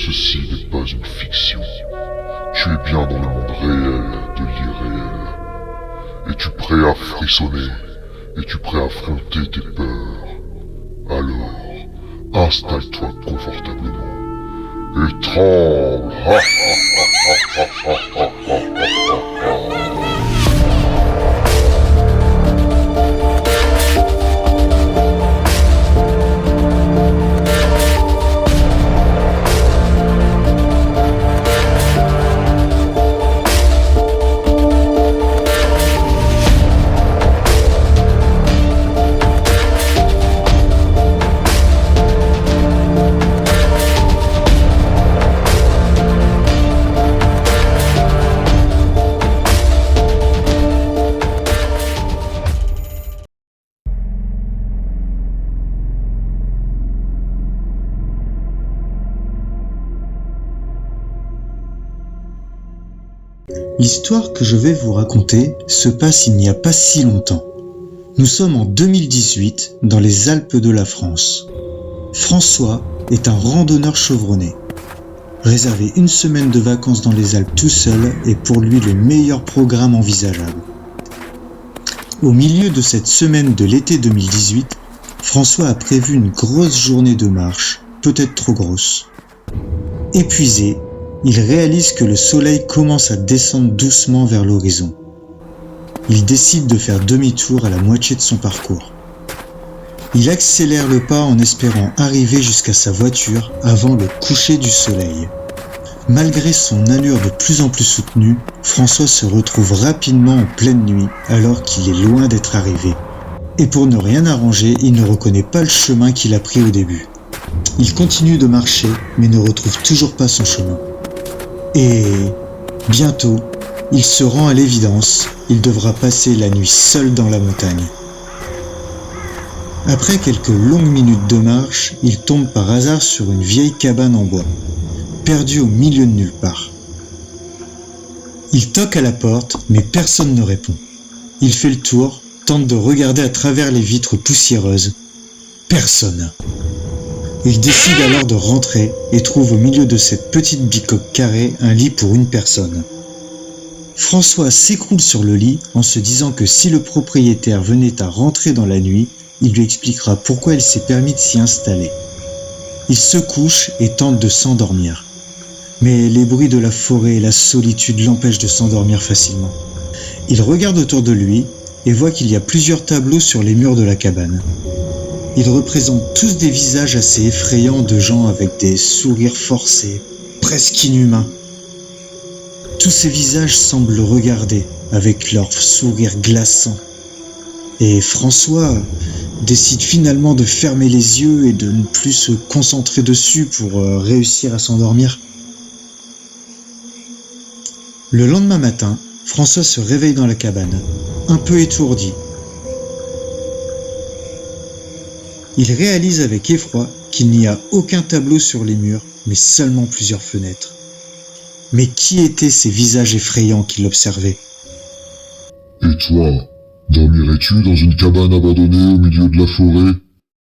ceci n'est pas une fiction. Tu es bien dans le monde réel de l'irréel. Es-tu prêt à frissonner? Es-tu prêt à affronter tes peurs? Alors, installe-toi confortablement et tremble. L'histoire que je vais vous raconter se passe il n'y a pas si longtemps. Nous sommes en 2018 dans les Alpes de la France. François est un randonneur chevronné. Réserver une semaine de vacances dans les Alpes tout seul est pour lui le meilleur programme envisageable. Au milieu de cette semaine de l'été 2018, François a prévu une grosse journée de marche, peut-être trop grosse. Épuisé, il réalise que le soleil commence à descendre doucement vers l'horizon. Il décide de faire demi-tour à la moitié de son parcours. Il accélère le pas en espérant arriver jusqu'à sa voiture avant le coucher du soleil. Malgré son allure de plus en plus soutenue, François se retrouve rapidement en pleine nuit alors qu'il est loin d'être arrivé. Et pour ne rien arranger, il ne reconnaît pas le chemin qu'il a pris au début. Il continue de marcher mais ne retrouve toujours pas son chemin. Et bientôt, il se rend à l'évidence, il devra passer la nuit seul dans la montagne. Après quelques longues minutes de marche, il tombe par hasard sur une vieille cabane en bois, perdue au milieu de nulle part. Il toque à la porte, mais personne ne répond. Il fait le tour, tente de regarder à travers les vitres poussiéreuses. Personne. Il décide alors de rentrer et trouve au milieu de cette petite bicoque carrée un lit pour une personne. François s'écroule sur le lit en se disant que si le propriétaire venait à rentrer dans la nuit, il lui expliquera pourquoi il s'est permis de s'y installer. Il se couche et tente de s'endormir. Mais les bruits de la forêt et la solitude l'empêchent de s'endormir facilement. Il regarde autour de lui et voit qu'il y a plusieurs tableaux sur les murs de la cabane. Ils représentent tous des visages assez effrayants de gens avec des sourires forcés, presque inhumains. Tous ces visages semblent le regarder avec leur sourire glaçant. Et François décide finalement de fermer les yeux et de ne plus se concentrer dessus pour réussir à s'endormir. Le lendemain matin, François se réveille dans la cabane, un peu étourdi. Il réalise avec effroi qu'il n'y a aucun tableau sur les murs, mais seulement plusieurs fenêtres. Mais qui étaient ces visages effrayants qu'il observait? Et toi, dormirais-tu dans une cabane abandonnée au milieu de la forêt?